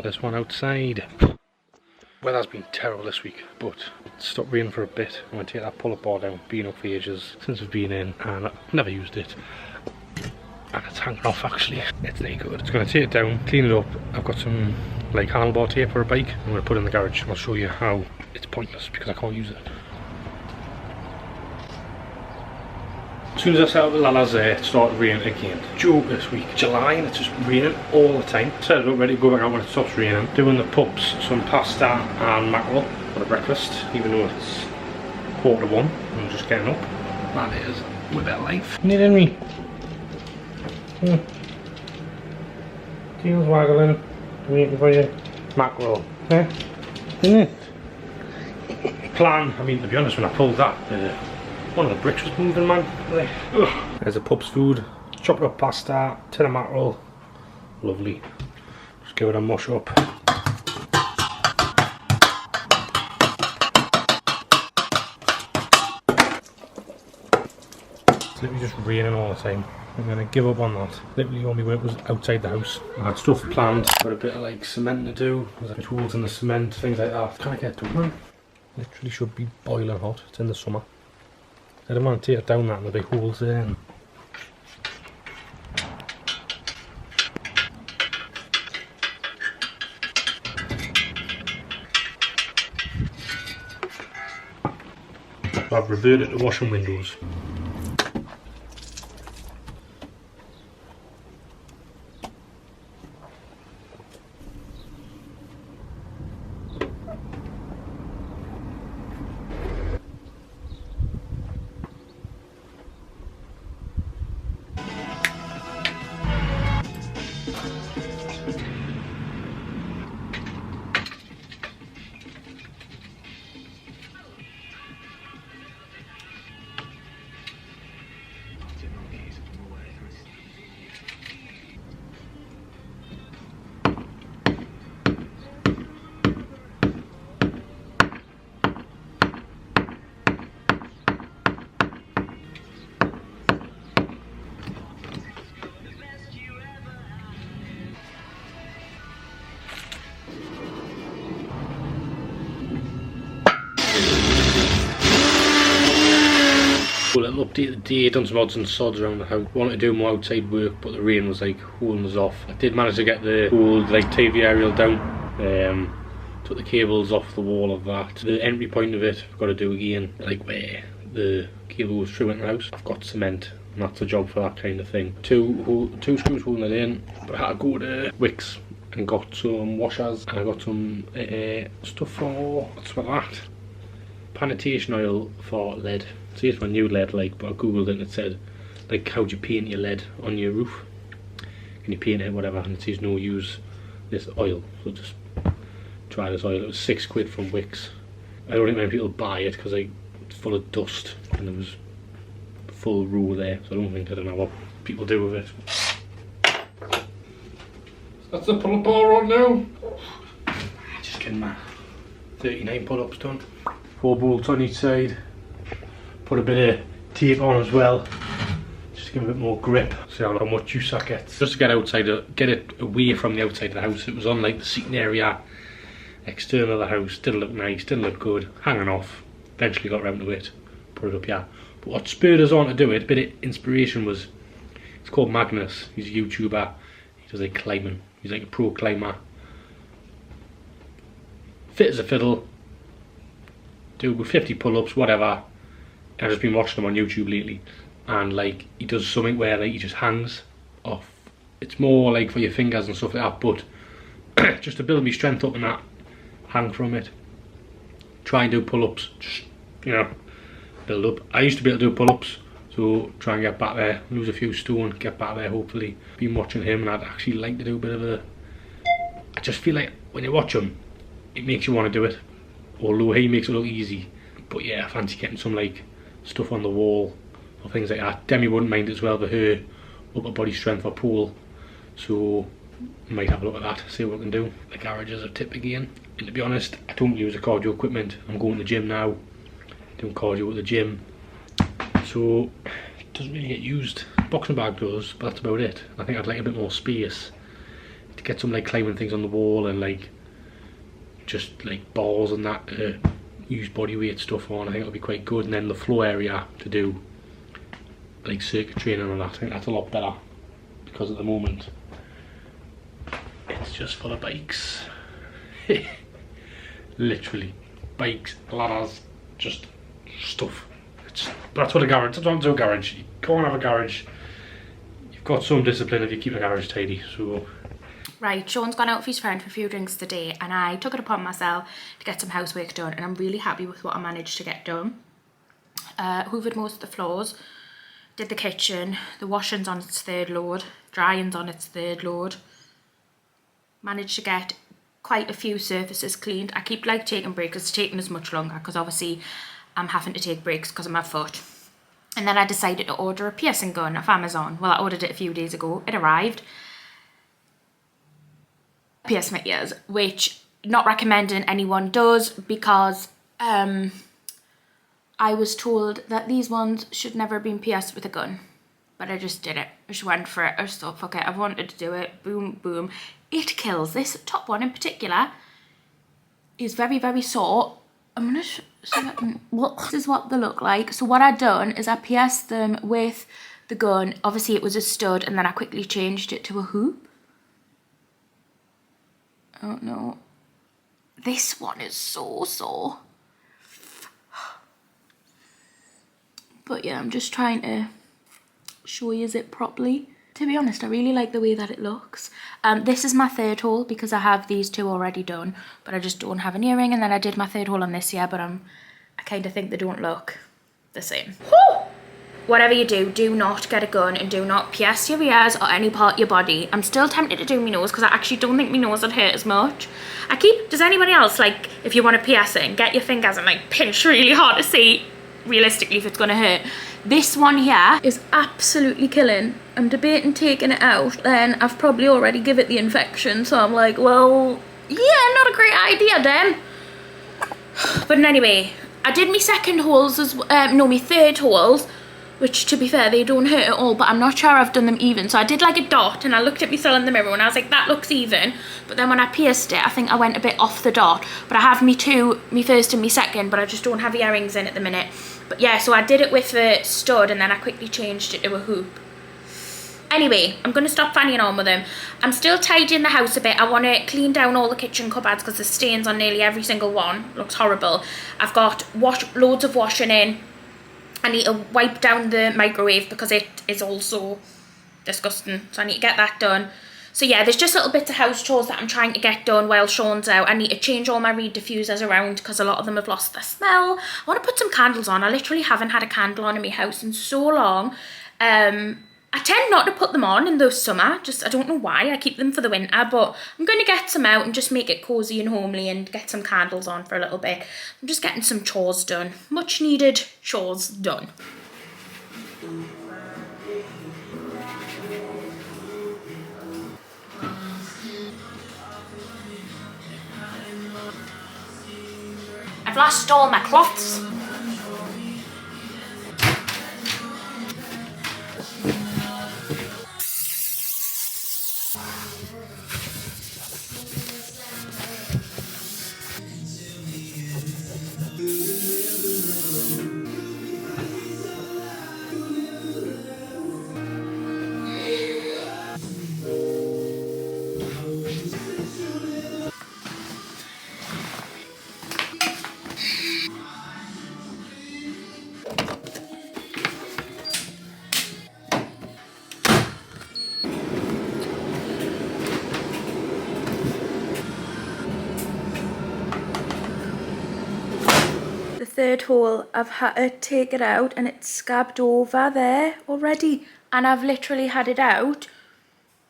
this one outside. Weather's been terrible this week, but it stopped raining for a bit. I'm going to take that pull-up bar down. Been up for ages since we've been in, and I've never used it. And it's hanging off actually. It's really good. It's going to take it down, clean it up. I've got some like handlebar tape for a bike. I'm going to put it in the garage. I'll show you how it's pointless because I can't use it. As soon as I set up the ladders there, it started raining again. Joke this week. July and it's just raining all the time. Set it up ready to go back out when it stops raining. Doing the pups, some pasta and mackerel for the breakfast, even though it's 1:45. I'm just getting up. That is a bit of life. Needing me. Tails waggling. Waiting for you. Mackerel. Eh? Isn't it? Plan. I mean, to be honest, when I pulled that, one of the bricks was moving, man. There's a pub's food, chopped up pasta, tin of mackerel. Lovely. Just give it a mush up. It's literally just raining all the time. I'm gonna give up on that. Literally all my work was outside the house. I had stuff planned, got a bit of like cement to do. There's like holes in the cement, things like that. Can't get done, man. Literally should be boiling hot. It's in the summer. I don't want to take it down that and there'll be holes there. And I've reverted to washing windows. A little update today, done some odds and sods around the house. Wanted to do more outside work, but the rain was like holding us off. I did manage to get the old like TV aerial down. Took the cables off the wall of that. The entry point of it, I've got to do again, like where the cable was through in the house. I've got cement, and that's the job for that kind of thing. Two screws holding it in, but I had to go to Wicks and got some washers, and I got some stuff for, what's that? Panitation oil for lead. See, it's my new lead, like, but I googled it and it said, like, how do you paint your lead on your roof? Can you paint it, whatever? And it says no, use this oil. So just try this oil. It was £6 from Wicks. I don't think many people buy it because it's full of dust and there was a full row there. So I don't know what people do with it. That's the pull-up bar on now. Just getting my 39 pull-ups done. 4 bolts on each side. Put a bit of tape on as well, just to give it a bit more grip. See how much use that gets. Just to get outside, get it away from the outside of the house. It was on like the seating area, external of the house. Didn't look nice, didn't look good. Hanging off. Eventually got around to it. Put it up here. But what spurred us on to do it, a bit of inspiration was, it's called Magnus. He's a YouTuber. He does like climbing. He's like a pro climber. Fit as a fiddle. Do with 50 pull-ups, whatever. I've just been watching him on YouTube lately, and like he does something where like he just hangs off. It's more like for your fingers and stuff like that, but just to build my strength up and that, hang from it. Try and do pull-ups, just, you know, build up. I used to be able to do pull-ups, so try and get back there, lose a few stone, get back there hopefully. Been watching him and I'd actually like to do a bit of a, I just feel like when you watch him, it makes you want to do it, although he makes it look easy. But yeah, I fancy getting some like stuff on the wall or things like that. Demi wouldn't mind as well for her upper body strength for pool, so might have a look at that, see what we can do. The garage is a tip again, and to be honest, I don't use the cardio equipment. I'm going to the gym now, doing cardio at the gym, so it doesn't really get used. Boxing bag does, but that's about it. I think I'd like a bit more space to get some like climbing things on the wall and like just like balls and that use body weight stuff on. I think it'll be quite good. And then the floor area to do like circuit training and that. I think that's a lot better, because at the moment it's just full of bikes. Literally bikes, ladders, just stuff. But that's what a garage, that's what a garage. You go and have a garage. You've got some discipline if you keep the garage tidy. So right, Sean's gone out with his friend for a few drinks today, and I took it upon myself to get some housework done, and I'm really happy with what I managed to get done. Hoovered most of the floors, did the kitchen, the washing's on its third load, drying's on its third load. Managed to get quite a few surfaces cleaned. I keep like taking breaks, it's taking as much longer because obviously I'm having to take breaks because of my foot. And then I decided to order a piercing gun off Amazon. Well, I ordered it a few days ago, it arrived. Pierce my ears, which not recommending anyone does, because I was told that these ones should never have been pierced with a gun. But I just did it. I just went for it. I just thought, fuck it, I wanted to do it. Boom, boom. It kills. This top one in particular is very, very sore. I'm gonna show this is what they look like. So what I'd done is I pierced them with the gun. Obviously it was a stud, and then I quickly changed it to a hoop. Oh no. This one is so sore. But yeah, I'm just trying to show you it properly. To be honest, I really like the way that it looks. This is my third hole because I have these two already done, but I just don't have an earring. And then I did my third hole on this year, but I kind of think they don't look the same. Woo! Whatever you do, do not get a gun and do not pierce your ears or any part of your body. I'm still tempted to do my nose because I actually don't think my nose would hurt as much. Does anybody else, like, if you want to pierce it and get your fingers and like pinch really hard to see realistically if it's going to hurt? This one here is absolutely killing. I'm debating taking it out, then I've probably already given it the infection, so I'm like, well, yeah, not a great idea then. But anyway, I did my second holes as my third holes, which to be fair, they don't hurt at all, but I'm not sure I've done them even. So I did like a dot, and I looked at myself in the mirror and I was like, that looks even. But then when I pierced it, I think I went a bit off the dot. But I have me first and me second, but I just don't have earrings in at the minute. But yeah, so I did it with a stud, and then I quickly changed it to a hoop. Anyway, I'm going to stop fanning on with them. I'm still tidying the house a bit. I want to clean down all the kitchen cupboards because there's stains on nearly every single one. Looks horrible. I've got loads of washing in. I need to wipe down the microwave because it is also disgusting. So I need to get that done. So yeah, there's just little bits of house chores that I'm trying to get done while Sean's out. I need to change all my reed diffusers around because a lot of them have lost their smell. I want to put some candles on. I literally haven't had a candle on in my house in so long. I tend not to put them on in the summer, I don't know why, I keep them for the winter, but I'm going to get some out and just make it cosy and homely and get some candles on for a little bit. I'm just getting some chores done, much needed chores done. I've lost all my cloths. Third hole, I've had to take it out and it's scabbed over there already, and I've literally had it out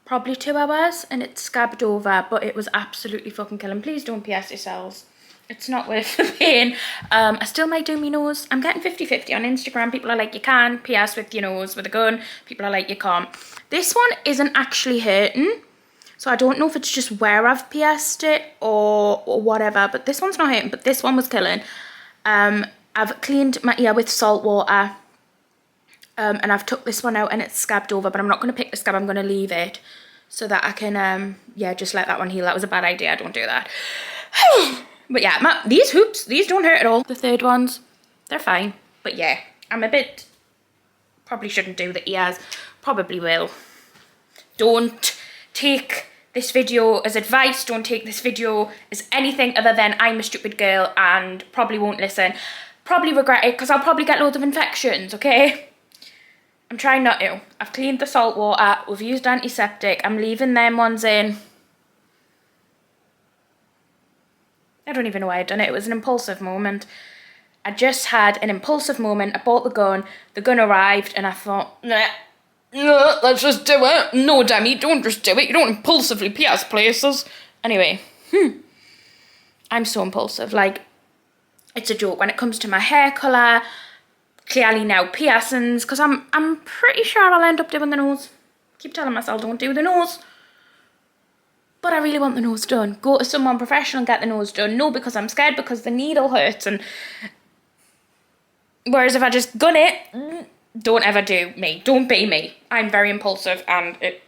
probably 2 hours and it's scabbed over, but it was absolutely fucking killing. Please don't pierce yourselves, it's not worth the pain. I still might do my nose. I'm getting 50-50 on Instagram. People are like, you can pierce with your nose with a gun. People are like, you can't. This one isn't actually hurting, so I don't know if it's just where I've pierced it or whatever, but this one's not hurting, but this one was killing. I've cleaned my ear with salt water, and I've took this one out and it's scabbed over, but I'm not going to pick the scab, I'm going to leave it. so that I can, yeah, just let that one heal. That was a bad idea, don't do that. But yeah, these hoops, these don't hurt at all. The third ones, they're fine. But yeah, I'm a bit, probably shouldn't do the ears, probably will. Don't take this video as advice, don't take this video as anything other than I'm a stupid girl and probably won't listen. Probably regret it because I'll probably get loads of infections, okay? I'm trying not to. I've cleaned the salt water, we've used antiseptic, I'm leaving them ones in. I don't even know why I'd done it, it was an impulsive moment. I just had an impulsive moment, I bought the gun arrived and I thought, nah, let's just do it. No, Demi, don't just do it, you don't impulsively pierce places. Anyway, I'm so impulsive, like, it's a joke when it comes to my hair colour, clearly now piercings, because I'm pretty sure I'll end up doing the nose. Keep telling myself don't do the nose. But I really want the nose done. Go to someone professional and get the nose done. No, because I'm scared because the needle hurts. And whereas if I just gun it, don't ever do me. Don't be me. I'm very impulsive and it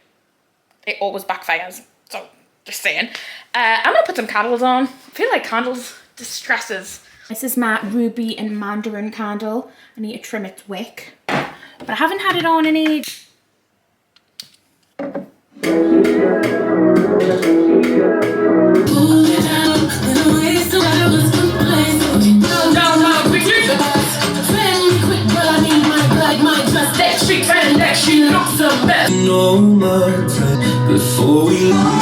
always backfires. So, just saying. I'm going to put some candles on. I feel like candles distresses. This is my ruby and mandarin candle. I need to trim its wick. But I haven't had it on in ages. No more time before we must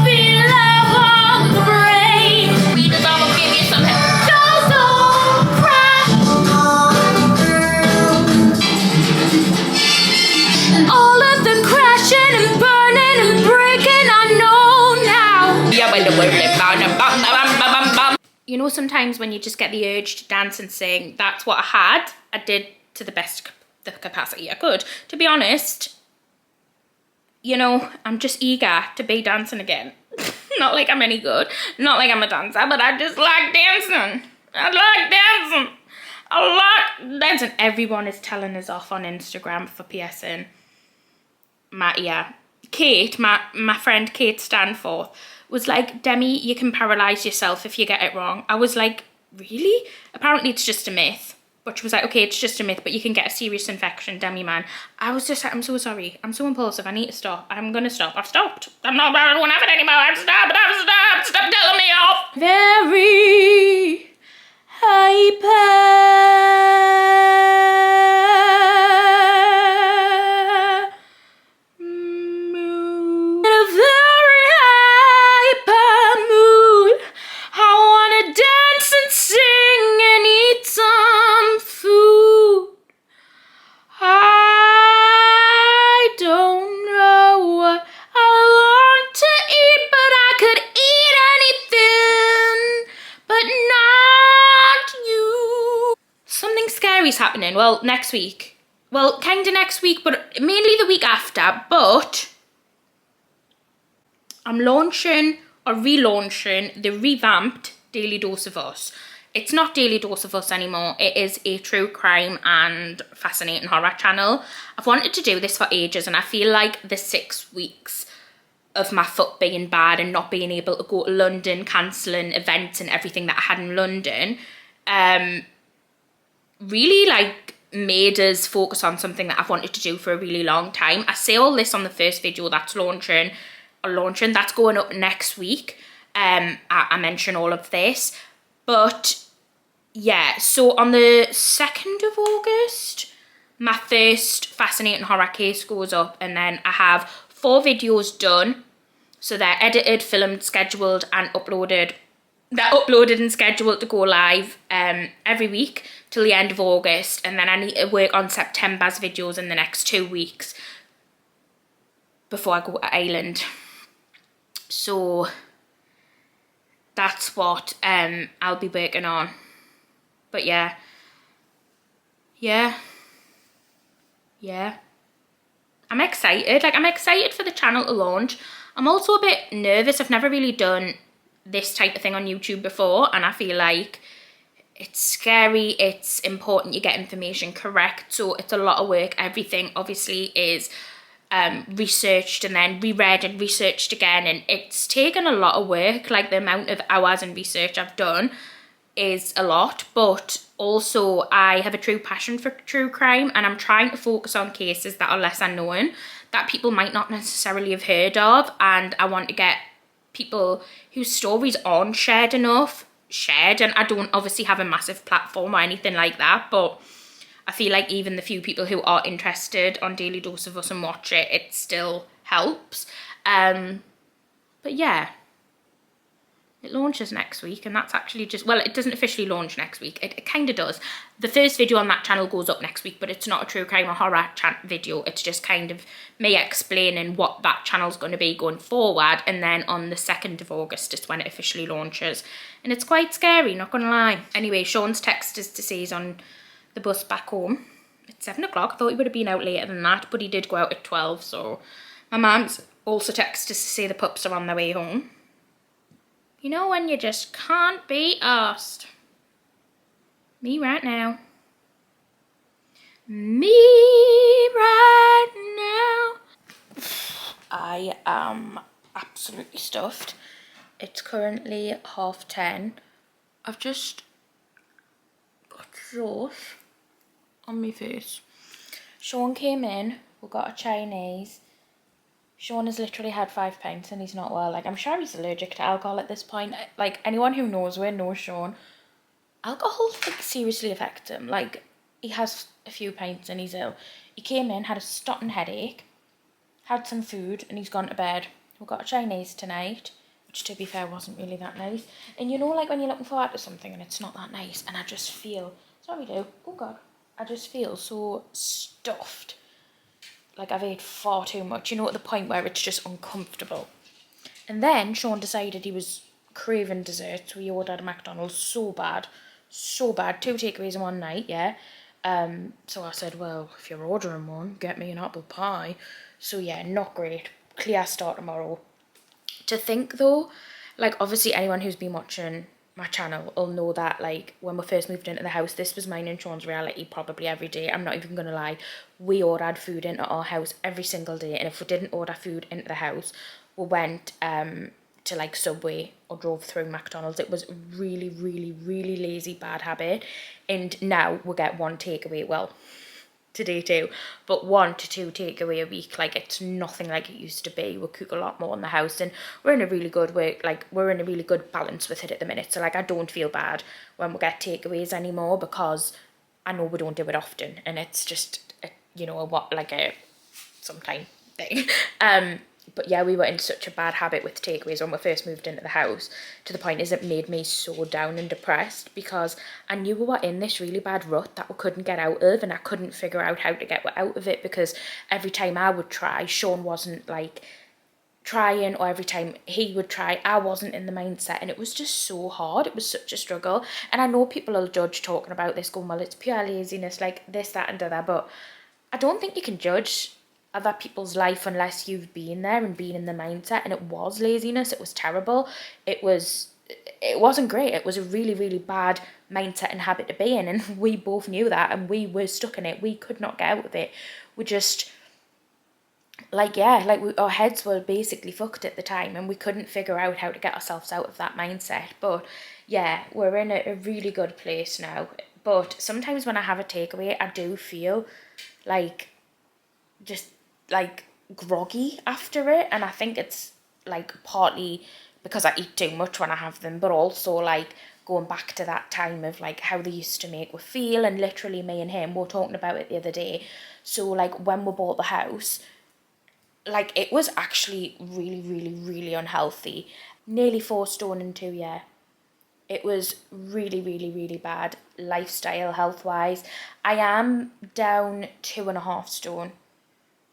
be love on the brain. We just all give you some help. Don't cry. All of the crashing and burning and breaking, I know now. You know, sometimes when you just get the urge to dance and sing, that's what I did to the best the capacity I could. To be honest, you know, I'm just eager to be dancing again. Not like I'm any good, not like I'm a dancer, but I just like dancing. I like dancing. Everyone is telling us off on Instagram for piercing. Kate, my friend Kate Stanforth, was like, Demi, you can paralyse yourself if you get it wrong. I was like, really? Apparently it's just a myth. But she was like, okay, it's just a myth, but you can get a serious infection, Demi man. I was just like, I'm so sorry. I'm so impulsive. I need to stop. I'm going to stop. I've stopped. I won't have it anymore. I've stopped. Stop telling me off. Very hyper. Happening well next week, well kind of next week, but mainly the week after. But I'm launching or relaunching the revamped Daily Dose of Us. It's not Daily Dose of Us anymore, it is a true crime and fascinating horror channel. I've wanted to do this for ages and I feel like the 6 weeks of my foot being bad and not being able to go to London, cancelling events and everything that I had in London, really like made us focus on something that I've wanted to do for a really long time. I say all this on the first video that's that's going up next week. I mention all of this, but yeah, so on the 2nd of August, my first fascinating horror case goes up, and then I have 4 videos done. So they're edited, filmed, scheduled and uploaded. They're uploaded and scheduled to go live every week till the end of August, and then I need to work on September's videos in the next 2 weeks before I go to Ireland. So that's what I'll be working on. But yeah. I'm excited. Like, I'm excited for the channel to launch. I'm also a bit nervous. I've never really done this type of thing on YouTube before, and I feel like it's scary, it's important you get information correct, so it's a lot of work. Everything obviously is researched and then reread and researched again, and it's taken a lot of work. Like, the amount of hours and research I've done is a lot, but also I have a true passion for true crime, and I'm trying to focus on cases that are lesser known, that people might not necessarily have heard of, and I want to get people whose stories aren't shared enough shared. And I don't obviously have a massive platform or anything like that, but I feel like even the few people who are interested on Daily Dose of Us and watch it, it still helps. But yeah, it launches next week, and that's actually just, well, it doesn't officially launch next week. It kind of does. The first video on that channel goes up next week, but it's not a true crime or horror video. It's just kind of me explaining what that channel's going to be going forward, and then on the 2nd of August is when it officially launches. And it's quite scary, not going to lie. Anyway, Sean's texted us to say he's on the bus back home. It's 7 o'clock. I thought he would have been out later than that, but he did go out at 12, so my mum's also texted us to say the pups are on their way home. You know when you just can't be asked. Me right now. Me right now. I am absolutely stuffed. It's currently 10:30. I've just got sauce on my face. Sean came in, we got a Chinese. Sean has literally had 5 pints and he's not well. Like, I'm sure he's allergic to alcohol at this point. Like, anyone who knows knows Sean. Alcohol, like, seriously affects him. Like, he has a few pints and he's ill. He came in, had a stunting headache, had some food, and he's gone to bed. We've got a Chinese tonight, which, to be fair, wasn't really that nice. And you know, like, when you're looking forward to something and it's not that nice, and I just feel, sorry, do. Oh, God. I just feel so stuffed. Like, I've ate far too much, you know, at the point where it's just uncomfortable. And then Sean decided he was craving dessert, so he ordered a McDonald's so bad. 2 takeaways in one night, yeah. So I said, well, if you're ordering one, get me an apple pie. So yeah, not great. Clear start tomorrow. To think though, like, obviously anyone who's been watching my channel will know that, like, when we first moved into the house, this was mine and Sean's reality probably every day. I'm not even gonna lie, we ordered food into our house every single day, and if we didn't order food into the house, we went to, like, Subway or drove through McDonald's. It was really, really, really lazy, bad habit. And now we get 1 takeaway, well, today too, but 1 to 2 takeaway a week. Like, it's nothing like it used to be. We cook a lot more in the house, and we're in a really good we're in a really good balance with it at the minute. So, like, I don't feel bad when we get takeaways anymore, because I know we don't do it often, and it's just you know, a sometime thing. But yeah, we were in such a bad habit with takeaways when we first moved into the house, to the point is it made me so down and depressed, because I knew we were in this really bad rut that we couldn't get out of, and I couldn't figure out how to get out of it, because every time I would try, Sean wasn't, like, trying, or every time he would try, I wasn't in the mindset, and it was just so hard. It was such a struggle. And I know people will judge talking about this, going, well, it's pure laziness, like this, that and the other, but I don't think you can judge other people's life unless you've been there and been in the mindset. And it was laziness. It was terrible. It wasn't great. It was a really, really bad mindset and habit to be in, and we both knew that, and we were stuck in it. We could not get out of it. We just, our heads were basically fucked at the time, and we couldn't figure out how to get ourselves out of that mindset. But yeah, we're in a really good place now. But sometimes when I have a takeaway, I do feel like just like groggy after it, and I think it's like partly because I eat too much when I have them, but also like going back to that time of like how they used to make me feel. And literally me and him were talking about it the other day. So like when we bought the house, like it was actually really, really, really unhealthy. Nearly 4 stone in 2 years. It was really, really, really bad lifestyle health wise. I am down 2.5 stone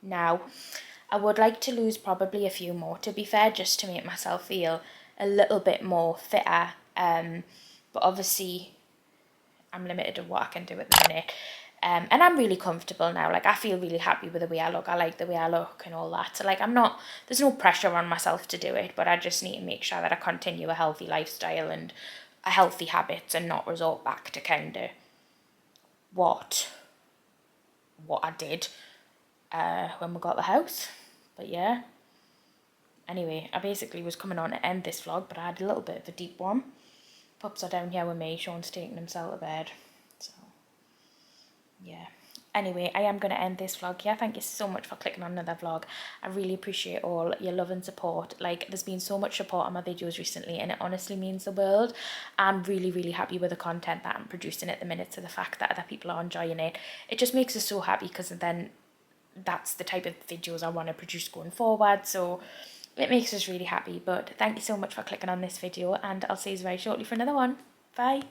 now. I would like to lose probably a few more, to be fair, just to make myself feel a little bit more fitter. But obviously I'm limited to what I can do at the minute. And I'm really comfortable now. Like, I feel really happy with the way I look. I like the way I look and all that. So like, there's no pressure on myself to do it, but I just need to make sure that I continue a healthy lifestyle and a healthy habits and not resort back to kind of what I did when we got the house. But yeah, anyway, I basically was coming on to end this vlog, but I had a little bit of a deep one. Pups are down here with me. Sean's taking himself to bed, so yeah. Anyway, I am going to end this vlog here. Thank you so much for clicking on another vlog. I really appreciate all your love and support. Like, there's been so much support on my videos recently, and it honestly means the world. I'm really, really happy with the content that I'm producing at the minute. So the fact that other people are enjoying it, it just makes us so happy, because then that's the type of videos I want to produce going forward. So it makes us really happy. But thank you so much for clicking on this video, and I'll see you very shortly for another one. Bye.